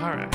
All right.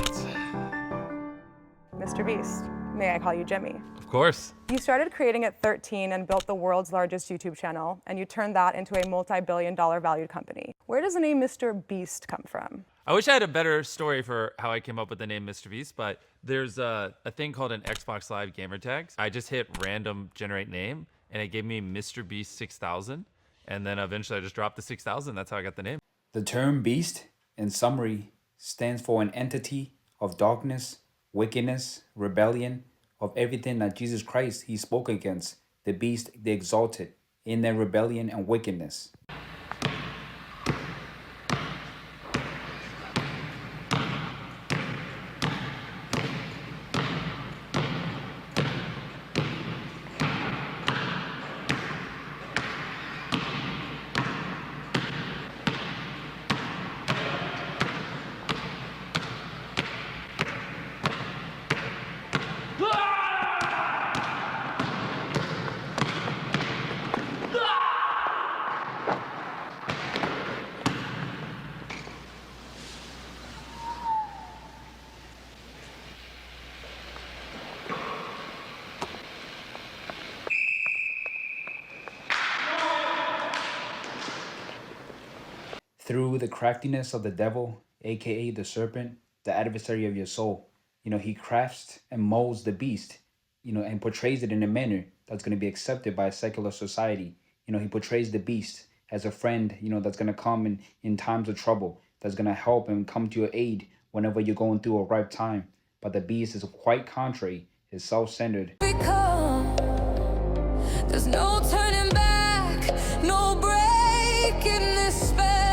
Mr. Beast, may I call you Jimmy? Of course. You started creating at 13 and built the world's largest YouTube channel, and you turned that into a multi-billion-dollar valued company. Where does the name Mr. Beast come from? I wish I had a better story for how I came up with the name Mr. Beast, but there's a thing called an Xbox Live gamer tags. I just hit random generate name, and it gave me Mr. Beast 6000, and then eventually I just dropped the 6000. That's how I got the name. The term beast, in summary, stands for an entity of darkness, wickedness, rebellion, of everything that Jesus Christ, he spoke against, the beast, the exalted, in their rebellion and wickedness. Through the craftiness of the devil, aka the serpent, the adversary of your soul, he crafts and molds the beast, and portrays it in a manner that's going to be accepted by a secular society. He portrays the beast as a friend, that's going to come in times of trouble, that's going to help and come to your aid whenever you're going through a ripe time. But the beast is quite contrary, is self-centered. There's no turning back, no breaking this spell.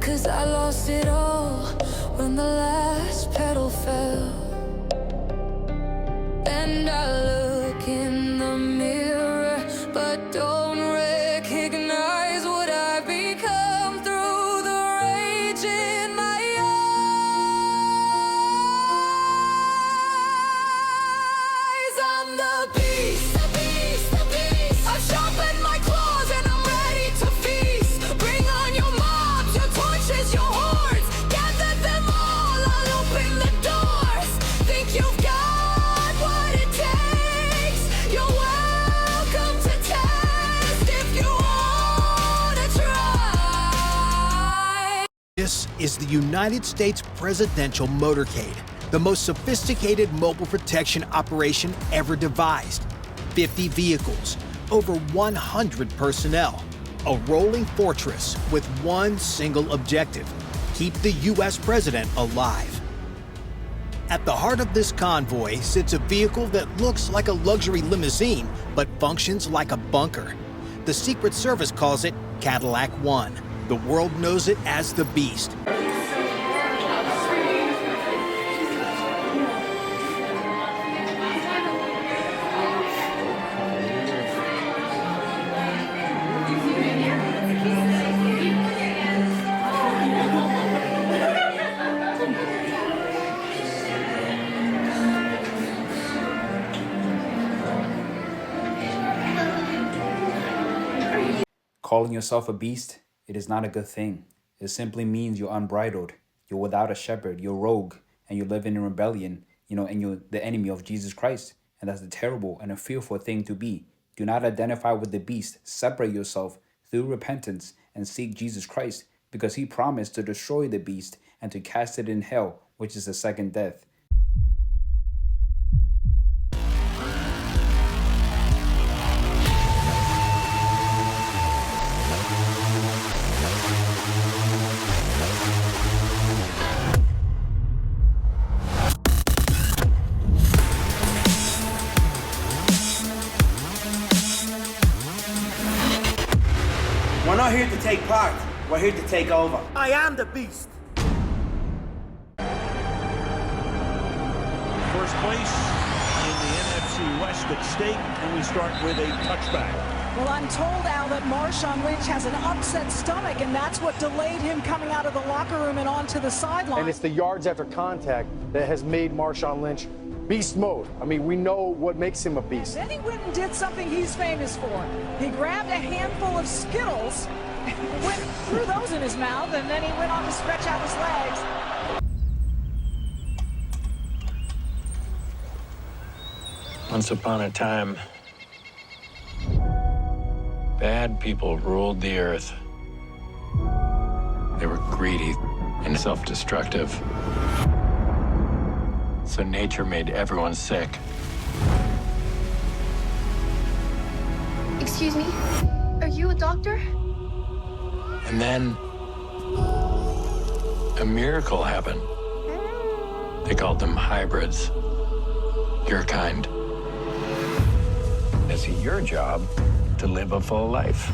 'Cause I lost it all when the last pedal fell. And I look in the mirror, but don't recognize what I've become through the rage in my eyes. I'm the beast, the beast, the beast. I've sharpened my claws and I'm ready to feast. Bring on your mobs, your torches, your hordes. Gather them all, I'll open the doors. Think you've got what it takes. You're welcome to test if you wanna try. This is the United States Presidential Motorcade, the most sophisticated mobile protection operation ever devised. 50 vehicles, over 100 personnel, a rolling fortress with one single objective: keep the U.S. president alive. At the heart of this convoy sits a vehicle that looks like a luxury limousine, but functions like a bunker. The Secret Service calls it Cadillac One. The world knows it as the Beast. Calling yourself a beast, it is not a good thing. It simply means you're unbridled. You're without a shepherd. You're rogue, and you're living in rebellion, and you're the enemy of Jesus Christ. And that's a terrible and a fearful thing to be. Do not identify with the beast. Separate yourself through repentance and seek Jesus Christ, because he promised to destroy the beast and to cast it in hell, which is the second death. We're not here to take part, we're here to take over. I am the Beast. First place in the NFC West at stake, and we start with a touchback. Well, I'm told, Al, that Marshawn Lynch has an upset stomach, and that's what delayed him coming out of the locker room and onto the sideline. And it's the yards after contact that has made Marshawn Lynch beast mode. I mean, we know what makes him a beast. Then he went and did something he's famous for. He grabbed a handful of Skittles, threw those in his mouth, and then he went on to stretch out his legs. Once upon a time, bad people ruled the earth. They were greedy and self-destructive. So nature made everyone sick. Excuse me? Are you a doctor? And then a miracle happened. They called them hybrids. Your kind. It's your job to live a full life.